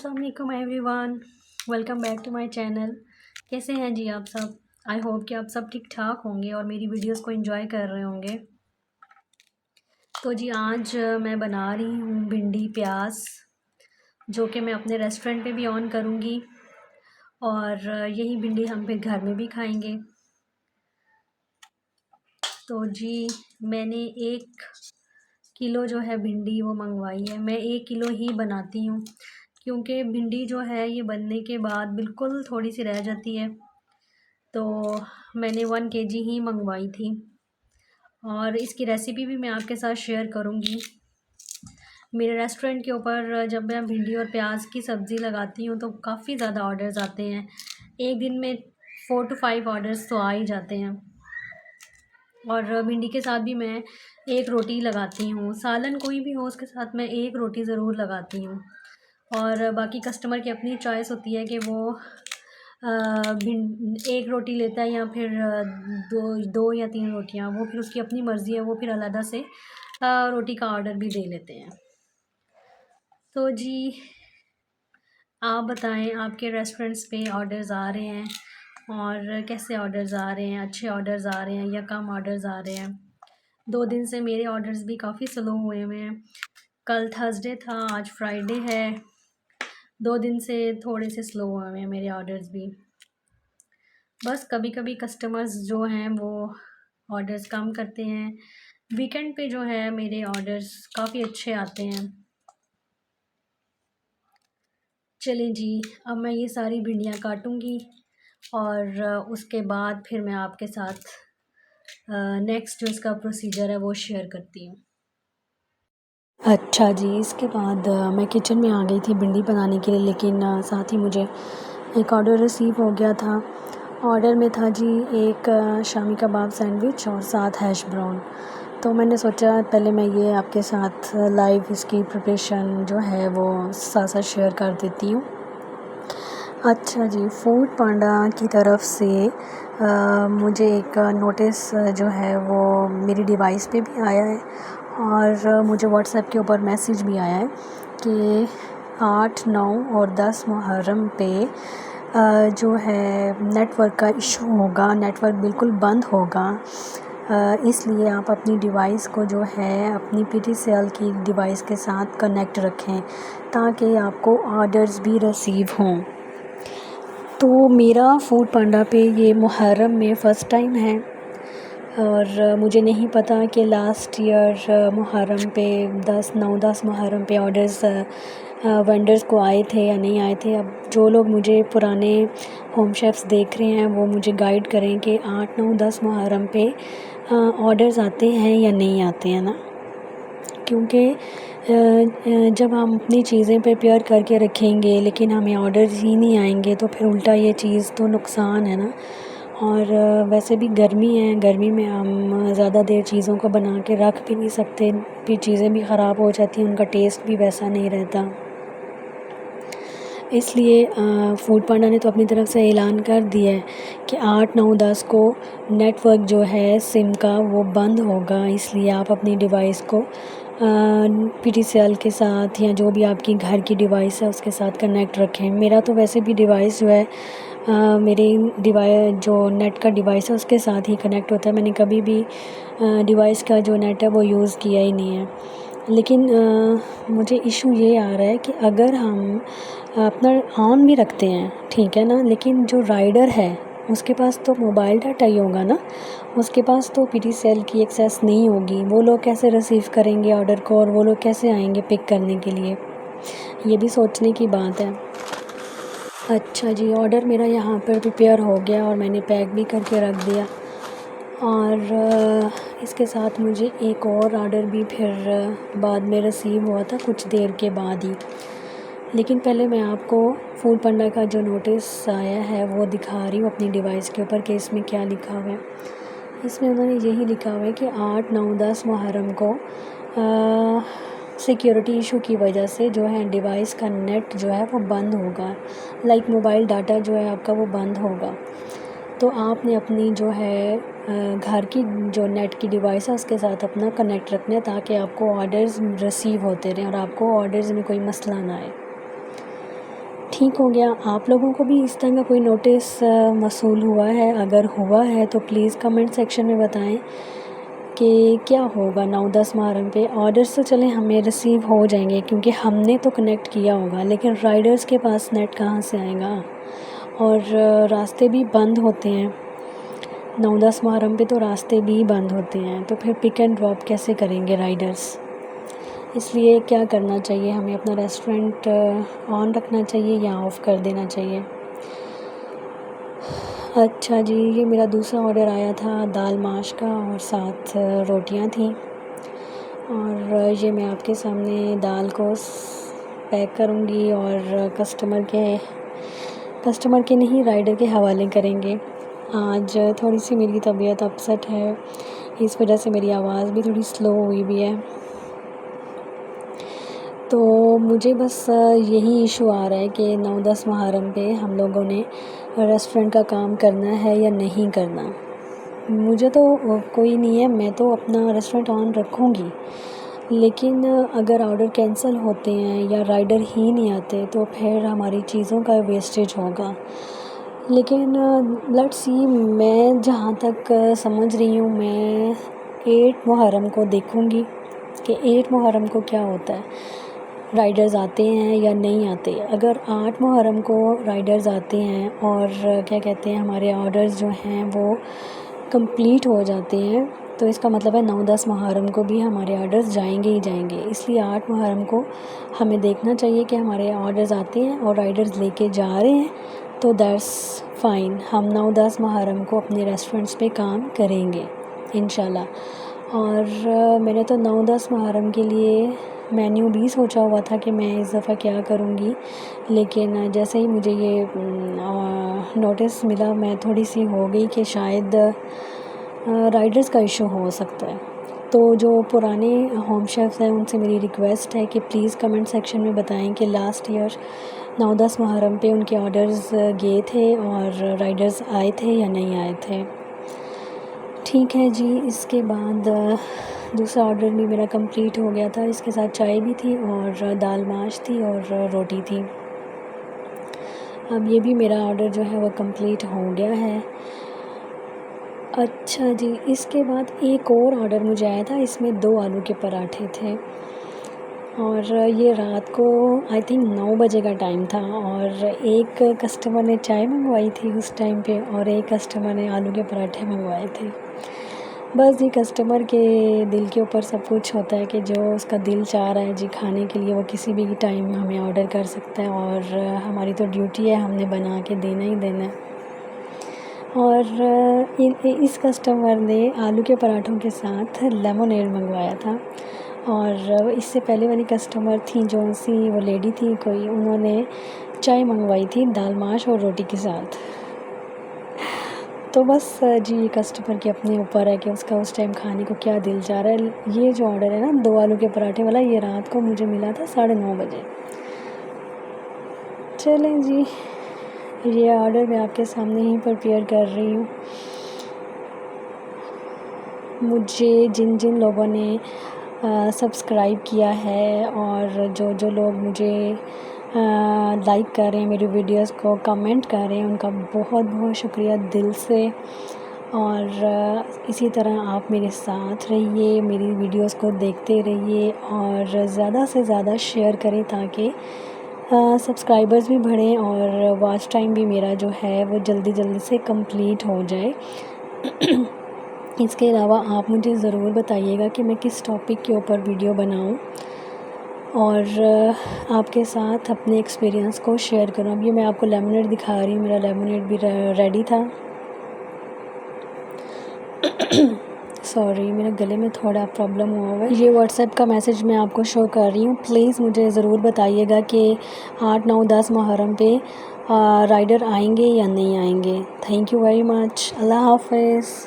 السلام علیکم everyone, welcome back to my channel. کیسے ہیں جی آپ سب؟ آئی ہوپ کہ آپ سب ٹھیک ٹھاک ہوں گے اور میری ویڈیوز کو انجوائے کر رہے ہوں گے۔ تو جی آج میں بنا رہی ہوں بھنڈی پیاز، جو کہ میں اپنے ریسٹورنٹ پہ بھی آن کروں گی اور یہی بھنڈی ہم پھر گھر میں بھی کھائیں گے۔ تو جی میں نے 1 کلو جو ہے بھنڈی وہ منگوائی ہے۔ میں 1 کلو ہی بناتی ہوں کیونکہ بھنڈی جو ہے یہ بننے کے بعد بالکل تھوڑی سی رہ جاتی ہے، تو میں نے 1 kg ہی منگوائی تھی اور اس کی ریسیپی بھی میں آپ کے ساتھ شیئر کروں گی۔ میرے ریسٹورنٹ کے اوپر جب میں بھنڈی اور پیاز کی سبزی لگاتی ہوں تو کافی زیادہ آرڈرز آتے ہیں، ایک دن میں 4 to 5 آرڈرز تو آ ہی جاتے ہیں۔ اور بھنڈی کے ساتھ بھی میں 1 روٹی لگاتی ہوں، سالن کوئی بھی ہو اس کے ساتھ میں 1 روٹی ضرور لگاتی ہوں۔ اور باقی کسٹمر کی اپنی چوائس ہوتی ہے کہ وہ 1 روٹی لیتا ہے یا پھر دو یا 3 روٹیاں، وہ پھر اس کی اپنی مرضی ہے، وہ پھر علیحدہ سے روٹی کا آرڈر بھی دے لیتے ہیں۔ تو جی آپ بتائیں آپ کے ریسٹورنٹس پہ آرڈرز آ رہے ہیں اور کیسے آرڈرز آ رہے ہیں؟ اچھے آرڈرز آ رہے ہیں یا کم آرڈرز آ رہے ہیں؟ 2 دن سے میرے آرڈرز بھی کافی سلو ہوئے ہیں، کل تھرسڈے تھا، آج فرائیڈے ہے، 2 دن سے تھوڑے سے سلو ہوئے ہیں میرے آرڈرز بھی۔ بس کبھی کبھی کسٹمرز جو ہیں وہ آرڈرز کم کرتے ہیں، ویکنڈ پہ جو ہے میرے آرڈرز کافی اچھے آتے ہیں۔ چلیں جی اب میں یہ ساری بھنڈیاں کاٹوں گی اور اس کے بعد پھر میں آپ کے ساتھ نیکسٹ جو اس کا پروسیجر ہے وہ شیئر کرتی ہوں۔ اچھا جی، اس کے بعد میں کچن میں آ گئی تھی بھنڈی بنانے کے لیے، لیکن ساتھ ہی مجھے ایک آرڈر ریسیو ہو گیا تھا۔ آرڈر میں تھا جی ایک شامی کباب سینڈوچ اور ساتھ ہیش براؤن۔ تو میں نے سوچا پہلے میں یہ آپ کے ساتھ لائیو اس کی پریپریشن جو ہے وہ ساتھ ساتھ شیئر کر دیتی ہوں۔ اچھا جی، فوڈ پانڈا کی طرف سے مجھے ایک نوٹس جو ہے وہ میری ڈیوائس پہ بھی آیا ہے اور مجھے واٹس ایپ کے اوپر میسیج بھی آیا ہے کہ 8، 9 اور 10 محرم پہ جو ہے نیٹ ورک کا ایشو ہوگا، نیٹ ورک بالکل بند ہوگا، اس لیے آپ اپنی ڈیوائس کو جو ہے اپنی پی ٹی سی ایل کی ڈیوائس کے ساتھ کنیکٹ رکھیں تاکہ آپ کو آرڈرز بھی ریسیو ہوں۔ تو میرا فوڈ پانڈا پہ یہ محرم میں فرسٹ ٹائم ہے اور مجھے نہیں پتہ کہ لاسٹ ایئر محرم پہ 10 محرم پہ آرڈرز وینڈرز کو آئے تھے یا نہیں آئے تھے۔ اب جو لوگ مجھے پرانے ہوم شیفس دیکھ رہے ہیں وہ مجھے گائیڈ کریں کہ 8، 9، 10 محرم پہ آرڈرز آتے ہیں یا نہیں آتے ہیں نا، کیونکہ جب ہم اپنی چیزیں پریپیئر کر کے رکھیں گے لیکن ہمیں آرڈرز ہی نہیں آئیں گے تو پھر الٹا یہ چیز تو نقصان ہے نا۔ اور ویسے بھی گرمی ہے، گرمی میں ہم زیادہ دیر چیزوں کو بنا کے رکھ بھی نہیں سکتے، پھر چیزیں بھی خراب ہو جاتی ہیں، ان کا ٹیسٹ بھی ویسا نہیں رہتا۔ اس لیے فوڈ پانڈا نے تو اپنی طرف سے اعلان کر دیا ہے کہ 8، 9، 10 کو نیٹ ورک جو ہے سم کا وہ بند ہوگا، اس لیے آپ اپنی ڈیوائس کو پی ٹی سی ایل کے ساتھ یا جو بھی آپ کی گھر کی ڈیوائس ہے اس کے ساتھ کنیکٹ رکھیں۔ میرا تو ویسے بھی ڈیوائس جو ہے میری ڈیوائس جو نیٹ کا ڈیوائس ہے اس کے ساتھ ہی کنیکٹ ہوتا ہے، میں نے کبھی بھی ڈیوائس کا جو نیٹ ہے وہ یوز کیا ہی نہیں ہے۔ لیکن مجھے ایشو یہ آ رہا ہے کہ اگر ہم اپنا آن بھی رکھتے ہیں ٹھیک ہے نا، لیکن جو رائڈر ہے اس کے پاس تو موبائل ڈاٹا ہی ہوگا نا، اس کے پاس تو پی ٹی سی ایل کی ایکسیس نہیں ہوگی، وہ لوگ کیسے ریسیو کریں گے آرڈر کو اور وہ لوگ کیسے آئیں گے پک کرنے کے لیے؟ یہ بھی سوچنے کی بات ہے۔ اچھا جی، آرڈر میرا یہاں پر پریپیئر ہو گیا اور میں نے پیک بھی کر کے رکھ دیا، اور اس کے ساتھ مجھے ایک اور آرڈر بھی پھر بعد میں ریسیو ہوا تھا کچھ دیر کے بعد ہی۔ لیکن پہلے میں آپ کو فوڈ پانڈا کا جو نوٹس آیا ہے وہ دکھا رہی ہوں اپنی ڈیوائس کے اوپر کہ اس میں کیا لکھا ہوا ہے۔ اس میں انہوں نے یہی لکھا ہوا ہے کہ 8، 9، 10 محرم کو سیکیورٹی ایشو کی وجہ سے جو ہے ڈیوائس کا نیٹ جو ہے وہ بند ہوگا، لائک موبائل ڈاٹا جو ہے آپ کا وہ بند ہوگا۔ تو آپ نے اپنی جو ہے گھر کی جو نیٹ کی ڈیوائس ہے اس کے ساتھ اپنا کنیکٹ رکھنا ہے تاکہ آپ کو آرڈرز ریسیو ہوتے رہیں اور آپ کو آرڈرز میں کوئی مسئلہ نہ آئے۔ ٹھیک ہو گیا. آپ لوگوں کو بھی اس طرح کا کوئی نوٹس موصول ہوا ہے؟ اگر ہوا ہے تو پلیز کمنٹ سیکشن میں بتائیں کہ کیا ہوگا 9-10 محرم پہ. آرڈرس تو چلیں ہمیں ریسیو ہو جائیں گے کیونکہ ہم نے تو کنیکٹ کیا ہوگا، لیکن رائڈرز کے پاس نیٹ کہاں سے آئے گا؟ اور راستے بھی بند ہوتے ہیں 9-10 محرم پہ، تو راستے بھی بند ہوتے ہیں، تو پھر پک اینڈ ڈراپ کیسے کریں گے رائڈرز؟ اس لیے کیا کرنا چاہیے ہمیں؟ اپنا ریسٹورنٹ آن رکھنا چاہیے یا آف کر دینا چاہیے؟ اچھا جی، یہ میرا دوسرا آرڈر آیا تھا دال ماش کا، اور ساتھ روٹیاں تھیں. اور یہ میں آپ کے سامنے دال کو پیک کروں گی اور کسٹمر کے نہیں، رائڈر کے حوالے کریں گے. آج تھوڑی سی میری طبیعت اپسٹ ہے، اس وجہ سے میری آواز بھی تھوڑی سلو ہوئی بھی ہے. تو مجھے بس یہی ایشو آ رہا ہے کہ 9-10 محرم پہ ہم لوگوں نے ریسٹورنٹ کا کام کرنا ہے یا نہیں کرنا. مجھے تو کوئی نہیں ہے، میں تو اپنا ریسٹورنٹ آن رکھوں گی، لیکن اگر آرڈر کینسل ہوتے ہیں یا رائڈر ہی نہیں آتے تو پھر ہماری چیزوں کا ویسٹیج ہوگا. لیکن لیٹس سی، میں جہاں تک سمجھ رہی ہوں، میں 8 محرم کو دیکھوں گی کہ 8 محرم کو کیا ہوتا ہے، رائڈرز آتے ہیں یا نہیں آتے. اگر 8 محرم کو رائڈرز آتے ہیں اور کیا کہتے ہیں ہمارے آرڈرز جو ہیں وہ کمپلیٹ ہو جاتے ہیں، تو اس کا مطلب ہے 9-10 محرم کو بھی ہمارے آرڈرز جائیں گے ہی جائیں گے. اس لیے 8 محرم کو ہمیں دیکھنا چاہیے کہ ہمارے آرڈرز آتے ہیں اور رائڈرز لے کے جا رہے ہیں، تو دیٹس فائن. ہم 9-10 محرم کو اپنے ریسٹورنٹس پہ کام کریں گے انشاءاللہ. اور میں نے تو 9-10 محرم کے لیے مینیو بھی سوچا ہوا تھا کہ میں اس دفعہ کیا کروں گی، لیکن جیسے ہی مجھے یہ نوٹس ملا، میں تھوڑی سی ہو گئی کہ شاید رائڈرز کا ایشو ہو سکتا ہے. تو جو پرانے ہوم شیفs ہیں ان سے میری ریکویسٹ ہے کہ پلیز کمنٹ سیکشن میں بتائیں کہ لاسٹ ایئر 9-10 محرم پہ ان کے آرڈرز گئے تھے اور رائڈرز آئے تھے یا نہیں آئے تھے. ٹھیک ہے جی. اس کے بعد دوسرا آرڈر بھی میرا کمپلیٹ ہو گیا تھا، اس کے ساتھ چائے بھی تھی اور دال ماش تھی اور روٹی تھی. اب یہ بھی میرا آرڈر جو ہے وہ کمپلیٹ ہو گیا ہے. اچھا جی، اس کے بعد ایک اور آرڈر مجھے آیا تھا، اس میں 2 آلو کے پراٹھے تھے، اور یہ رات کو آئی تھنک 9 بجے کا ٹائم تھا. اور ایک کسٹمر نے چائے منگوائی تھی اس ٹائم پہ، اور ایک کسٹمر نے آلو کے پراٹھے منگوائے تھے. بس جی، کسٹمر کے دل کے اوپر سب کچھ ہوتا ہے کہ جو اس کا دل چاہ رہا ہے جی کھانے کے لیے، وہ کسی بھی ٹائم ہمیں آرڈر کر سکتا ہے، اور ہماری تو ڈیوٹی ہے، ہم نے بنا کے دینا ہی دینا ہے. اور اس کسٹمر نے آلو کے پراٹھوں کے ساتھ لیمونیڈ منگوایا تھا. اور اس سے پہلے والی کسٹمر تھیں جو سی وہ لیڈی تھی کوئی، انہوں نے چائے منگوائی تھی دال ماش اور روٹی کے ساتھ. تو بس جی، کسٹمر کے اپنے اوپر ہے کہ اس کا اس ٹائم کھانے کو کیا دل چاہ رہا ہے. یہ جو آرڈر ہے نا 2 آلو کے پراٹھے والا، یہ رات کو مجھے ملا تھا 9:30 بجے. چلیں جی، یہ آرڈر میں آپ کے سامنے ہی پریپیئر کر رہی ہوں. مجھے جن لوگوں نے سبسکرائب کیا ہے اور جو لوگ مجھے لائک کر رہے ہیں میری ویڈیوز کو، کمنٹ کر رہے ہیں، ان کا بہت بہت شکریہ دل سے. اور اسی طرح آپ میرے ساتھ رہیے، میری ویڈیوز کو دیکھتے رہیے اور زیادہ سے زیادہ شیئر کریں تاکہ سبسکرائبرز بھی بڑھیں اور واچ ٹائم بھی میرا جو ہے وہ جلدی سے کمپلیٹ ہو جائے. اس کے علاوہ آپ مجھے ضرور بتائیے گا کہ میں کس ٹاپک کے اوپر ویڈیو بناؤں اور آپ کے ساتھ اپنے ایکسپیرینس کو شیئر کروں. اب یہ میں آپ کو لیمونیڈ دکھا رہی ہوں، میرا لیمونیڈ بھی ریڈی تھا. سوری، میرے گلے میں تھوڑا پرابلم ہوا ہے. یہ واٹس ایپ کا میسیج میں آپ کو شو کر رہی ہوں. پلیز مجھے ضرور بتائیے گا کہ 8, 9, 10 محرم پہ رائڈر آئیں گے یا نہیں آئیں گے. Thank you very much. اللہ حافظ.